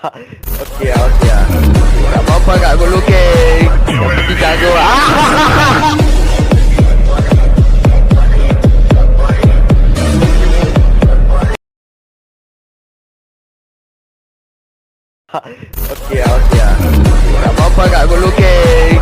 Okey lah, okey lah. Tak apa-apa kat aku lukis. Yang penting jago. Okey lah, okey lah. Tak apa-apa kat aku lukis.